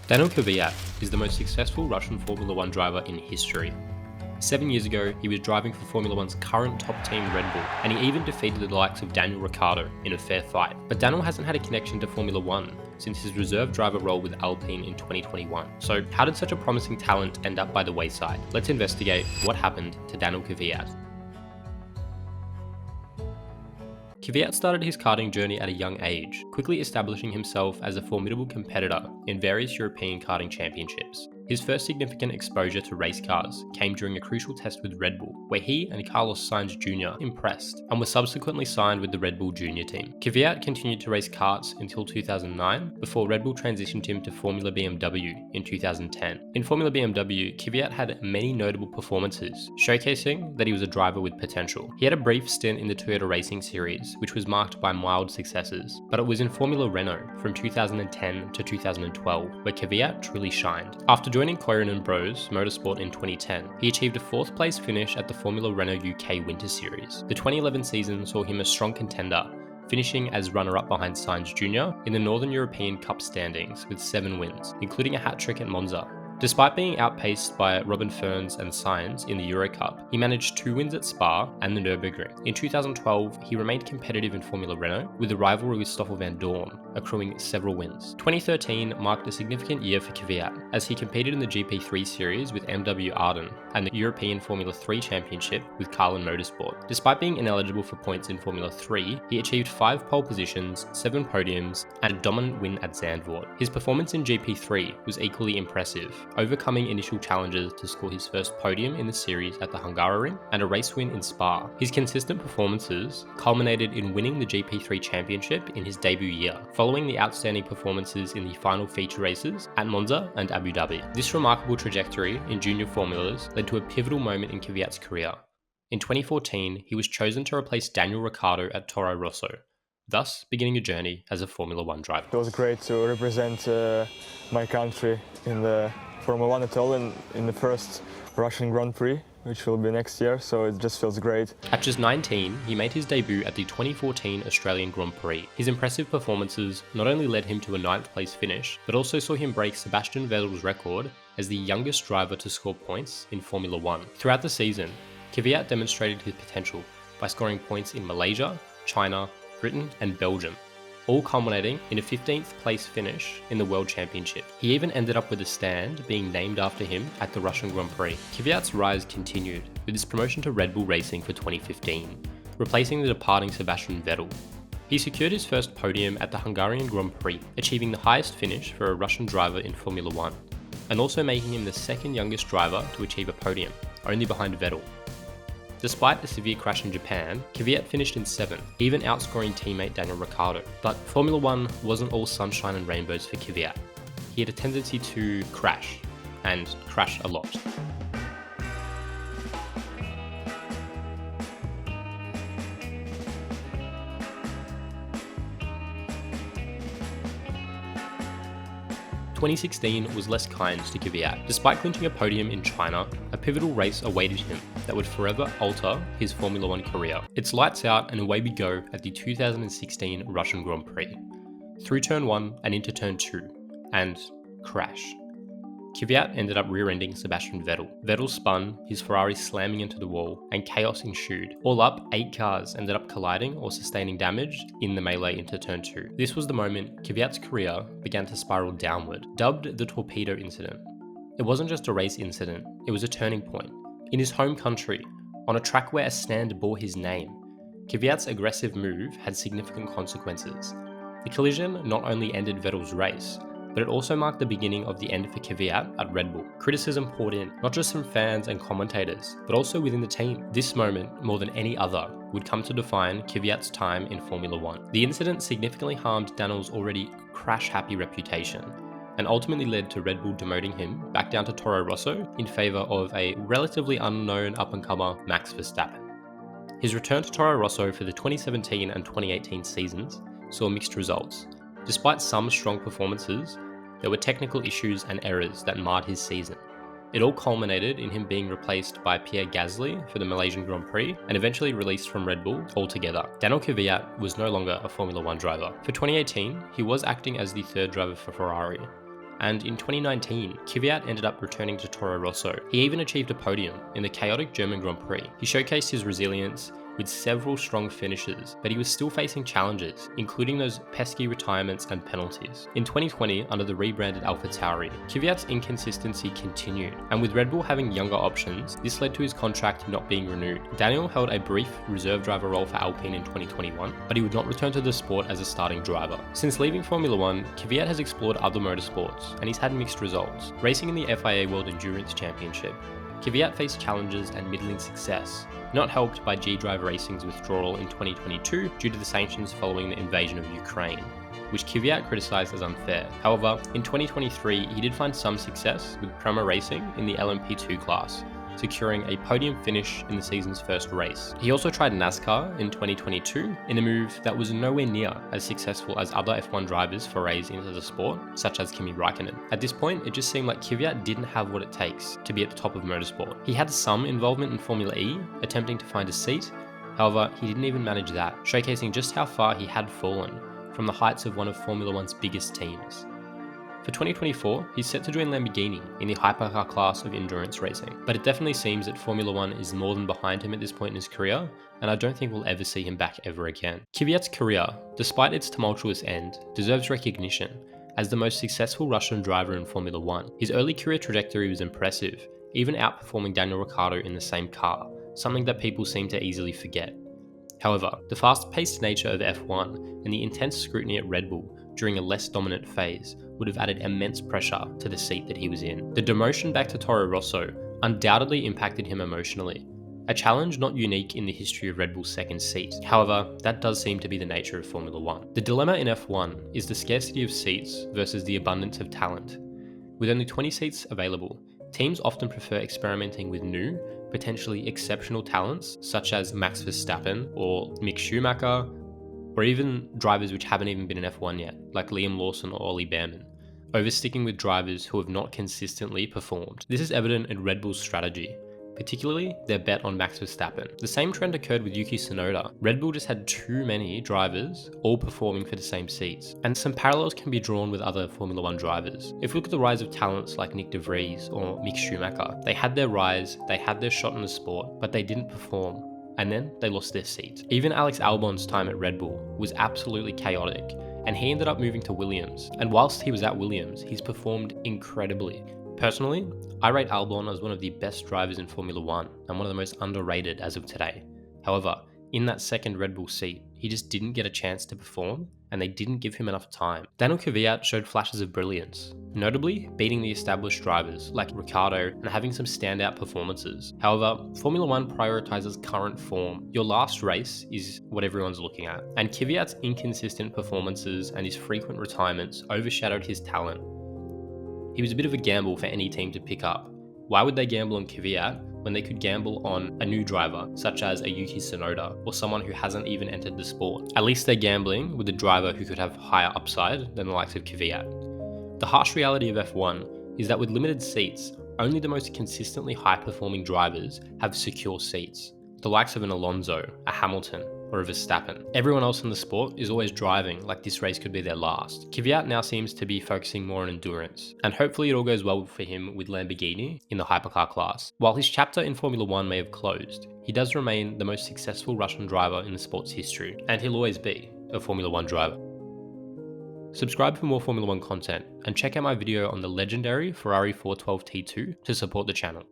Daniil Kvyat is the most successful Russian Formula One driver in history. 7 years ago, he was driving for Formula One's current top team Red Bull, and he even defeated the likes of Daniel Ricciardo in a fair fight. But Daniil hasn't had a connection to Formula One since his reserve driver role with Alpine in 2021. So how did such a promising talent end up by the wayside? Let's investigate what happened to Daniil Kvyat. Kvyat started his karting journey at a young age, quickly establishing himself as a formidable competitor in various European karting championships. His first significant exposure to race cars came during a crucial test with Red Bull, where he and Carlos Sainz Jr. impressed and were subsequently signed with the Red Bull Junior team. Kvyat continued to race karts until 2009, before Red Bull transitioned him to Formula BMW in 2010. In Formula BMW, Kvyat had many notable performances, showcasing that he was a driver with potential. He had a brief stint in the Toyota Racing Series, which was marked by mild successes, but it was in Formula Renault from 2010 to 2012 where Kvyat truly shined. After joining Koirunen Bros Motorsport in 2010, he achieved a 4th place finish at the Formula Renault UK Winter Series. The 2011 season saw him a strong contender, finishing as runner-up behind Sainz Jr. in the Northern European Cup standings with 7 wins, including a hat-trick at Monza. Despite being outpaced by Robin Ferns and Sainz in the Euro Cup, he managed 2 wins at Spa and the Nürburgring. In 2012, he remained competitive in Formula Renault, with a rivalry with Stoffel van Dorn accruing several wins. 2013 marked a significant year for Kvyat, as he competed in the GP3 series with MW Arden and the European Formula 3 Championship with Carlin Motorsport. Despite being ineligible for points in Formula 3, he achieved 5 pole positions, 7 podiums, and a dominant win at Zandvoort. His performance in GP3 was equally impressive, overcoming initial challenges to score his first podium in the series at the Hungaroring and a race win in Spa. His consistent performances culminated in winning the GP3 championship in his debut year, following the outstanding performances in the final feature races at Monza and Abu Dhabi. This remarkable trajectory in junior formulas led to a pivotal moment in Kvyat's career. In 2014, he was chosen to replace Daniel Ricciardo at Toro Rosso, thus beginning a journey as a Formula One driver. It was great to represent my country in the Formula One at all in the first Russian Grand Prix, which will be next year, so it just feels great. At just 19, he made his debut at the 2014 Australian Grand Prix. His impressive performances not only led him to a 9th place finish, but also saw him break Sebastian Vettel's record as the youngest driver to score points in Formula One. Throughout the season, Kvyat demonstrated his potential by scoring points in Malaysia, China, Britain and Belgium, all culminating in a 15th place finish in the World Championship. He even ended up with a stand being named after him at the Russian Grand Prix. Kvyat's rise continued with his promotion to Red Bull Racing for 2015, replacing the departing Sebastian Vettel. He secured his first podium at the Hungarian Grand Prix, achieving the highest finish for a Russian driver in Formula One, and also making him the 2nd youngest driver to achieve a podium, only behind Vettel. Despite a severe crash in Japan, Kvyat finished in 7th, even outscoring teammate Daniel Ricciardo. But Formula One wasn't all sunshine and rainbows for Kvyat. He had a tendency to crash, and crash a lot. – 2016 was less kind to Kvyat. Despite clinching a podium in China, a pivotal race awaited him that would forever alter his Formula One career. It's lights out and away we go at the 2016 Russian Grand Prix. Through turn 1 and into turn 2, and crash. Kvyat ended up rear-ending Sebastian Vettel. Vettel spun, his Ferrari slamming into the wall, and chaos ensued. All up, 8 cars ended up colliding or sustaining damage in the melee into turn 2. This was the moment Kvyat's career began to spiral downward, dubbed the torpedo incident. It wasn't just a race incident, it was a turning point. In his home country, on a track where a stand bore his name, Kvyat's aggressive move had significant consequences. The collision not only ended Vettel's race, but it also marked the beginning of the end for Kvyat at Red Bull. Criticism poured in, not just from fans and commentators, but also within the team. This moment, more than any other, would come to define Kvyat's time in Formula One. The incident significantly harmed Daniil's already crash-happy reputation, and ultimately led to Red Bull demoting him back down to Toro Rosso in favour of a relatively unknown up-and-comer Max Verstappen. His return to Toro Rosso for the 2017 and 2018 seasons saw mixed results. Despite some strong performances, there were technical issues and errors that marred his season. It all culminated in him being replaced by Pierre Gasly for the Malaysian Grand Prix and eventually released from Red Bull altogether. Daniil Kvyat was no longer a Formula One driver. For 2018, he was acting as the third driver for Ferrari, And in 2019, Kvyat ended up returning to Toro Rosso. He even achieved a podium in the chaotic German Grand Prix. He showcased his resilience with several strong finishes, but he was still facing challenges, including those pesky retirements and penalties. In 2020, under the rebranded AlphaTauri, Kvyat's inconsistency continued, and with Red Bull having younger options, this led to his contract not being renewed. Daniel held a brief reserve driver role for Alpine in 2021, but he would not return to the sport as a starting driver. Since leaving Formula One, Kvyat has explored other motorsports, and he's had mixed results. Racing in the FIA World Endurance Championship, Kvyat faced challenges and middling success, not helped by G-Drive Racing's withdrawal in 2022 due to the sanctions following the invasion of Ukraine, which Kvyat criticised as unfair. However, in 2023 he did find some success with Prema Racing in the LMP2 class, securing a podium finish in the season's first race. He also tried NASCAR in 2022 in a move that was nowhere near as successful as other F1 drivers' forays into the sport, such as Kimi Räikkönen. At this point, it just seemed like Kvyat didn't have what it takes to be at the top of motorsport. He had some involvement in Formula E, attempting to find a seat. However, he didn't even manage that, showcasing just how far he had fallen from the heights of one of Formula One's biggest teams. For 2024, he's set to join Lamborghini in the hypercar class of endurance racing, but it definitely seems that Formula One is more than behind him at this point in his career, and I don't think we'll ever see him back ever again. Kvyat's career, despite its tumultuous end, deserves recognition as the most successful Russian driver in Formula One. His early career trajectory was impressive, even outperforming Daniel Ricciardo in the same car, something that people seem to easily forget. However, the fast-paced nature of F1 and the intense scrutiny at Red Bull during a less dominant phase would have added immense pressure to the seat that he was in. The demotion back to Toro Rosso undoubtedly impacted him emotionally, a challenge not unique in the history of Red Bull's second seat. However, that does seem to be the nature of Formula One. The dilemma in F1 is the scarcity of seats versus the abundance of talent. With only 20 seats available, teams often prefer experimenting with new, potentially exceptional talents such as Max Verstappen or Mick Schumacher, or even drivers which haven't even been in F1 yet, like Liam Lawson or Ollie Behrman, over sticking with drivers who have not consistently performed. This is evident in Red Bull's strategy, particularly their bet on Max Verstappen. The same trend occurred with Yuki Tsunoda. Red Bull just had too many drivers all performing for the same seats. And some parallels can be drawn with other Formula One drivers. If we look at the rise of talents like Nick de Vries or Mick Schumacher, they had their rise, they had their shot in the sport, but they didn't perform, and then they lost their seat. Even Alex Albon's time at Red Bull was absolutely chaotic, and he ended up moving to Williams. And whilst he was at Williams, he's performed incredibly. Personally, I rate Albon as one of the best drivers in Formula One and one of the most underrated as of today. However, in that second Red Bull seat, he just didn't get a chance to perform, and they didn't give him enough time. Daniil Kvyat showed flashes of brilliance, notably beating the established drivers like Ricciardo and having some standout performances. However, Formula One prioritizes current form. Your last race is what everyone's looking at, and Kvyat's inconsistent performances and his frequent retirements overshadowed his talent. He was a bit of a gamble for any team to pick up. Why would they gamble on Kvyat when they could gamble on a new driver, such as a Yuki Tsunoda, or someone who hasn't even entered the sport? At least they're gambling with a driver who could have higher upside than the likes of Kvyat. The harsh reality of F1 is that with limited seats, only the most consistently high-performing drivers have secure seats. The likes of an Alonso, a Hamilton, or a Verstappen. Everyone else in the sport is always driving like this race could be their last. Kvyat now seems to be focusing more on endurance, and hopefully it all goes well for him with Lamborghini in the hypercar class. While his chapter in Formula One may have closed, he does remain the most successful Russian driver in the sport's history, and he'll always be a Formula One driver. Subscribe for more Formula One content, and check out my video on the legendary Ferrari 412 T2 to support the channel.